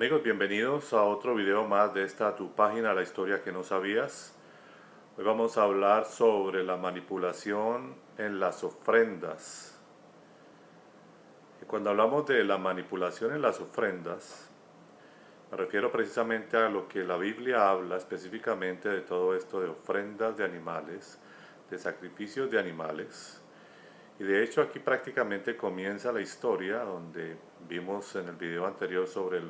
Amigos, bienvenidos a otro video más de esta tu página, La Historia que no sabías. Hoy vamos a hablar sobre la manipulación en las ofrendas. Y cuando hablamos de la manipulación en las ofrendas, me refiero precisamente a lo que la Biblia habla específicamente de todo esto de ofrendas de animales, de sacrificios de animales. Y de hecho aquí prácticamente comienza la historia donde vimos en el video anterior sobre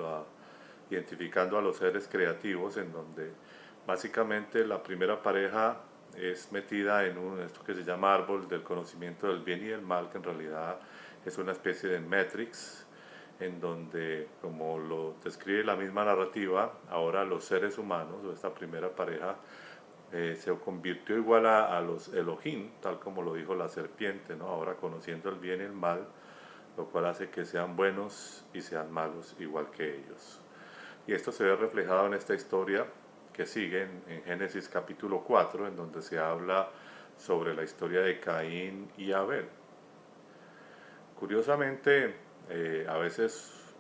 identificando a los seres creativos, en donde básicamente la primera pareja es metida en esto que se llama árbol del conocimiento del bien y del mal, que en realidad es una especie de Matrix, en donde, como lo describe la misma narrativa, ahora los seres humanos, o esta primera pareja, se convirtió igual a los Elohim, tal como lo dijo la serpiente, ¿no? Ahora conociendo el bien y el mal, lo cual hace que sean buenos y sean malos igual que ellos. Y esto se ve reflejado en esta historia que sigue en Génesis capítulo 4, en donde se habla sobre la historia de Caín y Abel. Curiosamente, a veces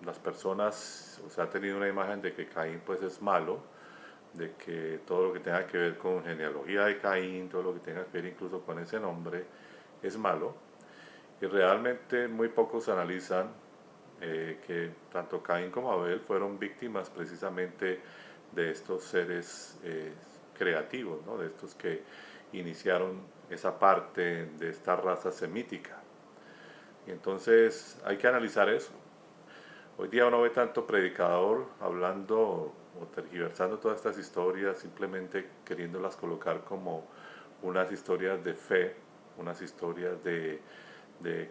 las personas, o sea, han tenido una imagen de que Caín pues es malo, de que todo lo que tenga que ver con genealogía de Caín, todo lo que tenga que ver incluso con ese nombre, es malo. Y realmente muy pocos analizan que tanto Caín como Abel fueron víctimas precisamente de estos seres creativos, ¿no? De estos que iniciaron esa parte de esta raza semítica. Y entonces hay que analizar eso. Hoy día uno ve tanto predicador hablando o tergiversando todas estas historias, simplemente queriéndolas colocar como unas historias de fe, unas historias de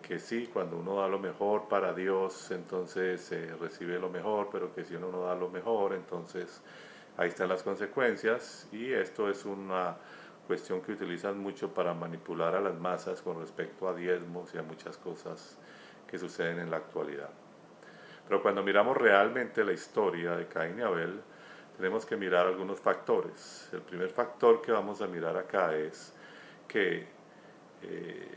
que sí, cuando uno da lo mejor para Dios, entonces se recibe lo mejor, pero que si uno no da lo mejor, entonces ahí están las consecuencias. Y esto es una cuestión que utilizan mucho para manipular a las masas con respecto a diezmos y a muchas cosas que suceden en la actualidad. Pero cuando miramos realmente la historia de Caín y Abel, tenemos que mirar algunos factores. El primer factor que vamos a mirar acá es que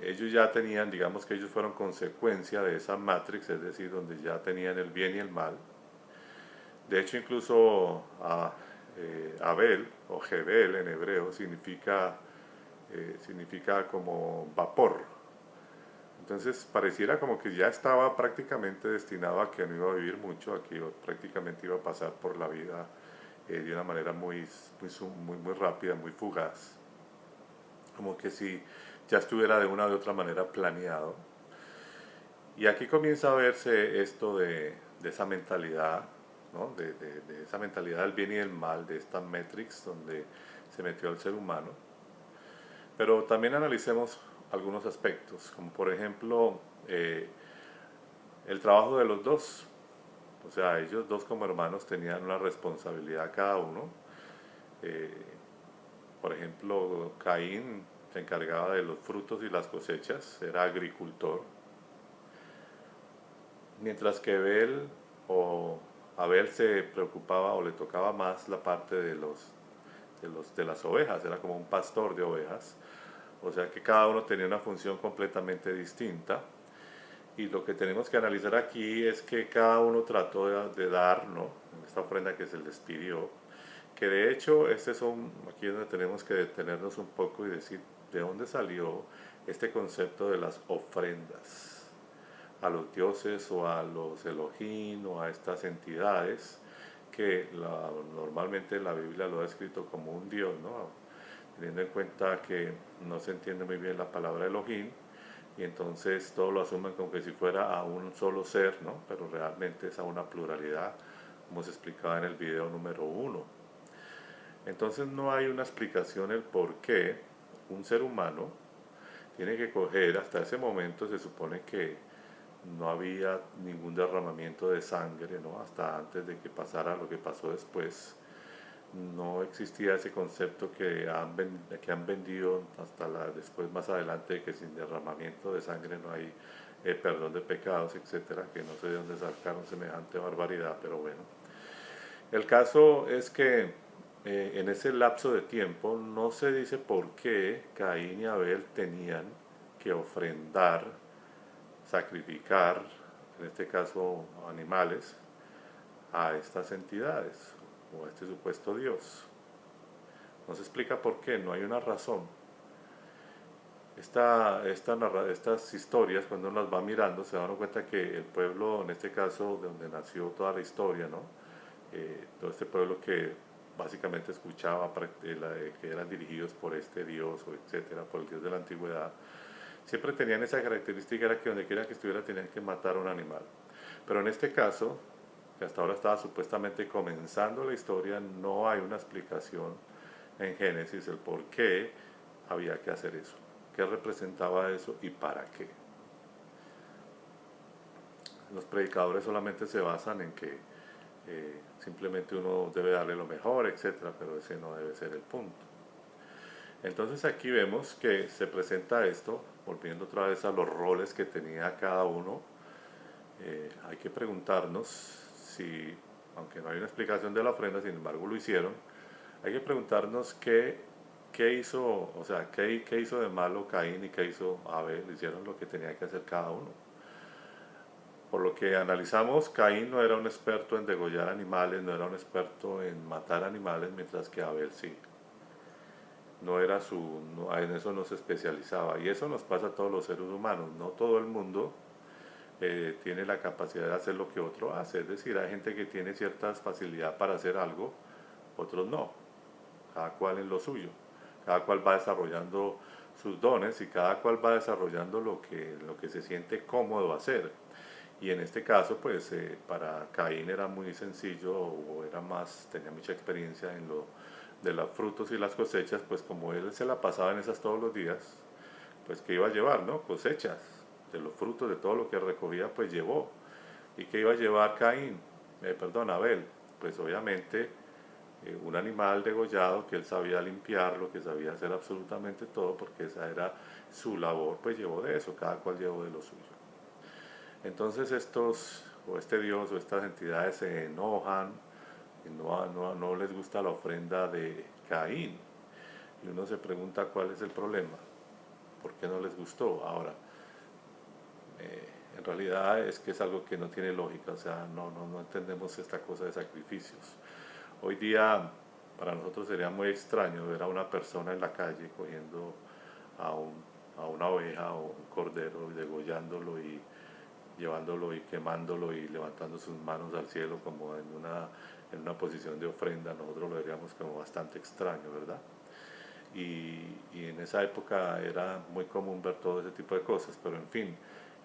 ellos ya tenían, digamos que ellos fueron consecuencia de esa matrix, es decir, donde ya tenían el bien y el mal. De hecho, incluso Abel, o Jebel en hebreo, significa como vapor. Entonces pareciera como que ya estaba prácticamente destinado a que no iba a vivir mucho, a que prácticamente iba a pasar por la vida de una manera muy rápida, muy fugaz. Como que si ya estuviera de una u otra manera planeado. Y aquí comienza a verse esto de esa mentalidad, ¿no? De esa mentalidad del bien y del mal, de esta Matrix donde se metió el ser humano. Pero también analicemos algunos aspectos, como por ejemplo el trabajo de los dos. O sea, ellos dos como hermanos tenían una responsabilidad cada uno. Eh, por ejemplo, Caín se encargaba de los frutos y las cosechas, era agricultor, mientras que o Abel se preocupaba o le tocaba más la parte de las ovejas, era como un pastor de ovejas, o sea que cada uno tenía una función completamente distinta. Y lo que tenemos que analizar aquí es que cada uno trató de dar, ¿no? En esta ofrenda que se les pidió, que de hecho aquí es donde tenemos que detenernos un poco y decir de dónde salió este concepto de las ofrendas a los dioses o a los Elohim o a estas entidades que normalmente la Biblia lo ha escrito como un dios, ¿no? Teniendo en cuenta que no se entiende muy bien la palabra Elohim y entonces todo lo asumen como que si fuera a un solo ser, ¿no? Pero realmente es a una pluralidad, como se explicaba en el video número 1. Entonces no hay una explicación el por qué un ser humano tiene que coger, hasta ese momento se supone que no había ningún derramamiento de sangre, ¿no? Hasta antes de que pasara lo que pasó después. No existía ese concepto que han vendido hasta después más adelante, que sin derramamiento de sangre no hay perdón de pecados, etcétera, que no sé de dónde sacaron semejante barbaridad, pero bueno. El caso es que en ese lapso de tiempo no se dice por qué Caín y Abel tenían que ofrendar, sacrificar, en este caso animales, a estas entidades o a este supuesto Dios. No se explica por qué, no hay una razón. Estas historias, cuando uno las va mirando, se dan cuenta que el pueblo, en este caso, de donde nació toda la historia, ¿no? Todo este pueblo que básicamente escuchaba que eran dirigidos por este Dios, o etcétera, por el Dios de la antigüedad, siempre tenían esa característica, era que donde quiera que estuviera tenían que matar a un animal. Pero en este caso, que hasta ahora estaba supuestamente comenzando la historia, no hay una explicación en Génesis el por qué había que hacer eso, qué representaba eso y para qué. Los predicadores solamente se basan en que simplemente uno debe darle lo mejor, etcétera, pero ese no debe ser el punto. Entonces aquí vemos que se presenta esto, volviendo otra vez a los roles que tenía cada uno. Hay que preguntarnos si, aunque no hay una explicación de la ofrenda, sin embargo lo hicieron, hay que preguntarnos qué hizo, o sea, qué hizo de malo Caín y qué hizo Abel. Hicieron lo que tenía que hacer cada uno. Por lo que analizamos, Caín no era un experto en degollar animales, no era un experto en matar animales, mientras que Abel sí. No era en eso no se especializaba. Y eso nos pasa a todos los seres humanos. No todo el mundo tiene la capacidad de hacer lo que otro hace. Es decir, hay gente que tiene cierta facilidad para hacer algo, otros no. Cada cual en lo suyo. Cada cual va desarrollando sus dones y cada cual va desarrollando lo que se siente cómodo hacer. Y en este caso, pues para Caín era muy sencillo, o tenía mucha experiencia en lo de los frutos y las cosechas, pues como él se la pasaba en esas todos los días, pues que iba a llevar, ¿no? Cosechas de los frutos, de todo lo que recogía, pues llevó. ¿Y qué iba a llevar Abel? Pues obviamente un animal degollado que él sabía limpiarlo, que sabía hacer absolutamente todo, porque esa era su labor, pues llevó de eso, cada cual llevó de lo suyo. Entonces este Dios o estas entidades se enojan, y no les gusta la ofrenda de Caín. Y uno se pregunta cuál es el problema, por qué no les gustó. Ahora, en realidad es que es algo que no tiene lógica, o sea, no entendemos esta cosa de sacrificios. Hoy día para nosotros sería muy extraño ver a una persona en la calle cogiendo a, un, a una oveja o un cordero y degollándolo y llevándolo y quemándolo y levantando sus manos al cielo como en una posición de ofrenda. Nosotros lo veríamos como bastante extraño, ¿verdad? Y en esa época era muy común ver todo ese tipo de cosas, pero en fin,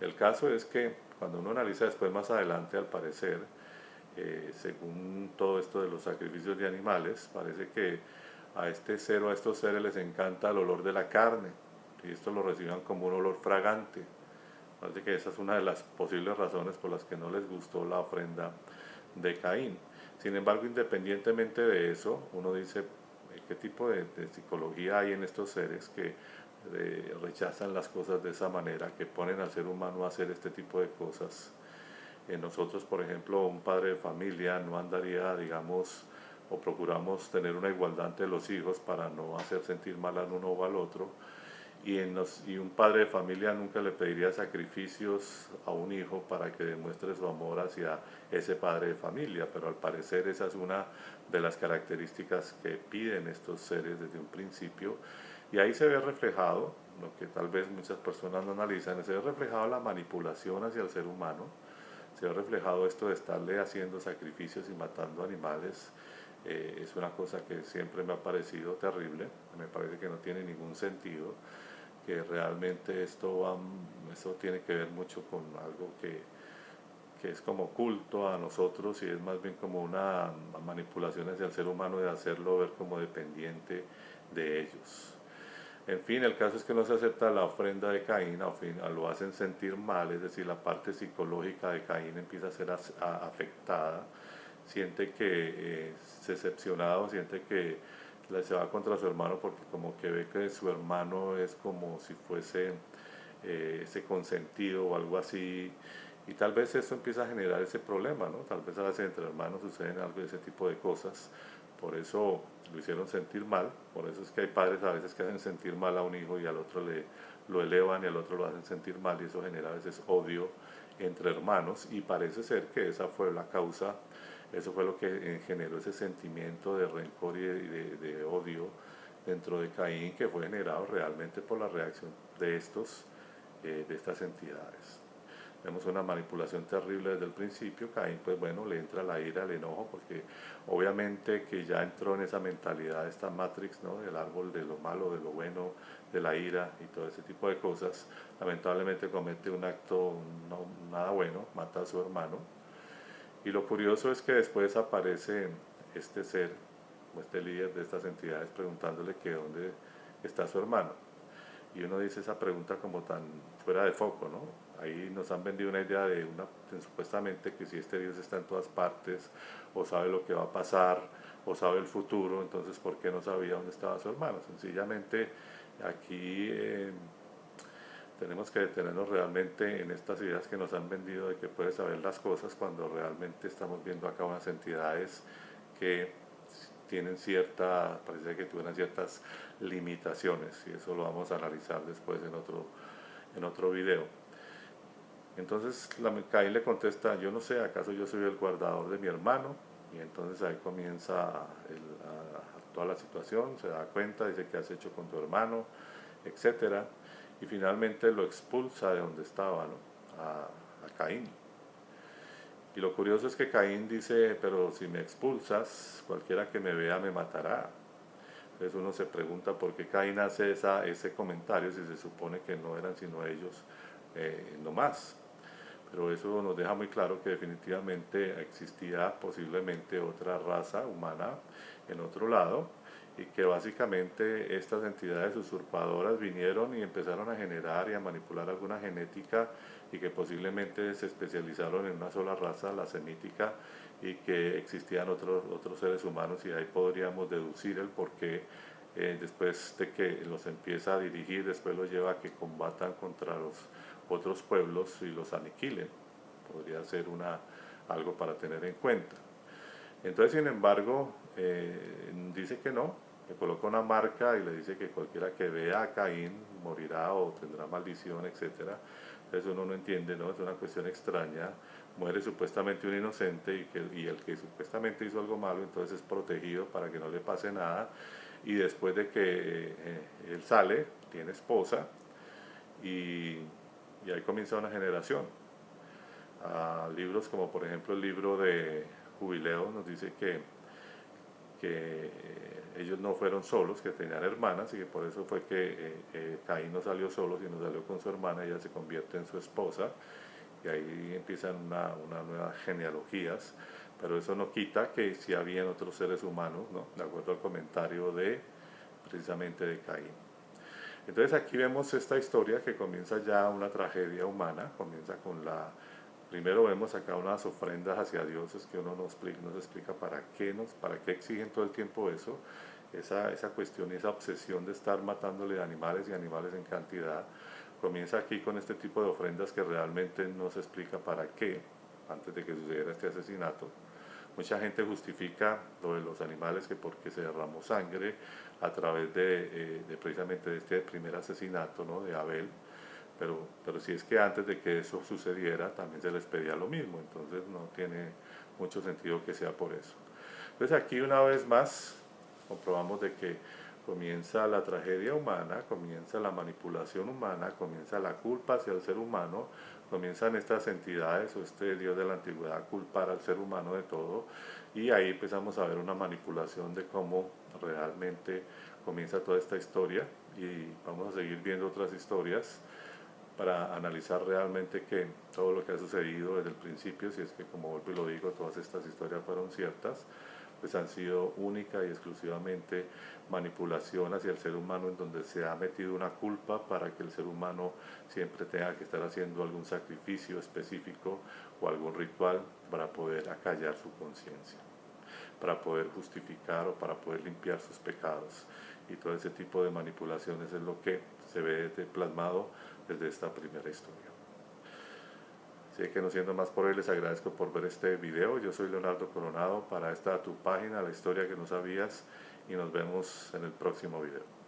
el caso es que cuando uno analiza después más adelante, al parecer, según todo esto de los sacrificios de animales, parece que a estos seres les encanta el olor de la carne, y esto lo reciban como un olor fragante. Parece que esa es una de las posibles razones por las que no les gustó la ofrenda de Caín. Sin embargo, independientemente de eso, uno dice, ¿qué tipo de psicología hay en estos seres que rechazan las cosas de esa manera, que ponen al ser humano a hacer este tipo de cosas? Nosotros, por ejemplo, un padre de familia no andaría, digamos, o procuramos tener una igualdad entre los hijos para no hacer sentir mal al uno o al otro. Y un padre de familia nunca le pediría sacrificios a un hijo para que demuestre su amor hacia ese padre de familia, pero al parecer esa es una de las características que piden estos seres desde un principio, y ahí se ve reflejado, lo que tal vez muchas personas no analizan, se ve reflejado la manipulación hacia el ser humano, se ve reflejado esto de estarle haciendo sacrificios y matando animales. Es una cosa que siempre me ha parecido terrible, me parece que no tiene ningún sentido, que realmente esto tiene que ver mucho con algo que es como culto a nosotros y es más bien como una manipulación hacia el ser humano de hacerlo ver como dependiente de ellos. En fin, el caso es que no se acepta la ofrenda de Caín, lo hacen sentir mal, es decir, la parte psicológica de Caín empieza a ser afectada, siente que es decepcionado, siente que se va contra su hermano porque como que ve que su hermano es como si fuese ese consentido o algo así, y tal vez eso empieza a generar ese problema, ¿no? Tal vez a veces entre hermanos suceden algo de ese tipo de cosas, por eso lo hicieron sentir mal, por eso es que hay padres a veces que hacen sentir mal a un hijo y al otro lo elevan y al otro lo hacen sentir mal, y eso genera a veces odio entre hermanos, y parece ser que esa fue la causa Eso fue lo que generó ese sentimiento de rencor y de odio dentro de Caín, que fue generado realmente por la reacción de de estas entidades. Vemos una manipulación terrible desde el principio. Caín, pues bueno, le entra la ira, el enojo, porque obviamente que ya entró en esa mentalidad, esta Matrix, ¿no? Del árbol de lo malo, de lo bueno, de la ira y todo ese tipo de cosas. Lamentablemente comete un acto no, nada bueno, mata a su hermano. Y lo curioso es que después aparece este ser, o este líder de estas entidades, preguntándole que dónde está su hermano. Y uno dice esa pregunta como tan fuera de foco, ¿no? Ahí nos han vendido una idea de supuestamente que si este Dios está en todas partes, o sabe lo que va a pasar, o sabe el futuro, entonces ¿por qué no sabía dónde estaba su hermano? Sencillamente aquí tenemos que detenernos realmente en estas ideas que nos han vendido de que puedes saber las cosas cuando realmente estamos viendo acá unas entidades que tienen parece que tuvieran ciertas limitaciones, y eso lo vamos a analizar después en otro video. Entonces Caín le contesta, yo no sé, ¿acaso yo soy el guardador de mi hermano? Y entonces ahí comienza toda la situación, se da cuenta, dice, ¿qué has hecho con tu hermano? Etcétera. Y finalmente lo expulsa de donde estaba, ¿no? A Caín. Y lo curioso es que Caín dice, pero si me expulsas, cualquiera que me vea me matará. Entonces uno se pregunta por qué Caín hace ese comentario si se supone que no eran sino ellos no más. Pero eso nos deja muy claro que definitivamente existía posiblemente otra raza humana en otro lado, y que básicamente estas entidades usurpadoras vinieron y empezaron a generar y a manipular alguna genética, y que posiblemente se especializaron en una sola raza, la semítica, y que existían otros seres humanos, y ahí podríamos deducir el por qué después de que los empieza a dirigir, después los lleva a que combatan contra los otros pueblos y los aniquilen. Podría ser algo para tener en cuenta. Entonces, sin embargo, dice que no, le coloca una marca y le dice que cualquiera que vea a Caín morirá o tendrá maldición, etc. Entonces uno no entiende, ¿no? Es una cuestión extraña. Muere supuestamente un inocente, y el que supuestamente hizo algo malo, entonces es protegido para que no le pase nada. Y después de que él sale, tiene esposa, y, y ahí comienza una generación. Libros como por ejemplo el libro de Jubileo nos dice que ellos no fueron solos, que tenían hermanas, y que por eso fue que Caín no salió solo, sino salió con su hermana. Ella se convierte en su esposa, y ahí empiezan una nuevas genealogías. Pero eso no quita que sí habían otros seres humanos, ¿no? De acuerdo al comentario precisamente de Caín. Entonces aquí vemos esta historia que comienza ya una tragedia humana. Comienza con primero vemos acá unas ofrendas hacia Dios, es que uno nos explica para qué exigen todo el tiempo eso, esa cuestión y esa obsesión de estar matándole animales y animales en cantidad. Comienza aquí con este tipo de ofrendas que realmente no se explica para qué, antes de que sucediera este asesinato. Mucha gente justifica lo de los animales que porque se derramó sangre a través precisamente de este primer asesinato, ¿no? De Abel. Pero si es que antes de que eso sucediera también se les pedía lo mismo, entonces no tiene mucho sentido que sea por eso. Entonces aquí una vez más comprobamos de que comienza la tragedia humana, comienza la manipulación humana, comienza la culpa hacia el ser humano, comienzan estas entidades o este Dios de la antigüedad a culpar al ser humano de todo, y ahí empezamos a ver una manipulación de cómo realmente comienza toda esta historia, y vamos a seguir viendo otras historias para analizar realmente que todo lo que ha sucedido desde el principio, si es que, como vuelvo y lo digo, todas estas historias fueron ciertas, pues han sido única y exclusivamente manipulación hacia el ser humano, en donde se ha metido una culpa para que el ser humano siempre tenga que estar haciendo algún sacrificio específico o algún ritual para poder acallar su conciencia, para poder justificar o para poder limpiar sus pecados. Y todo ese tipo de manipulaciones es lo que se ve plasmado desde esta primera historia. Así que no siendo más por hoy, les agradezco por ver este video. Yo soy Leonardo Coronado para esta tu página, La Historia que no sabías, y nos vemos en el próximo video.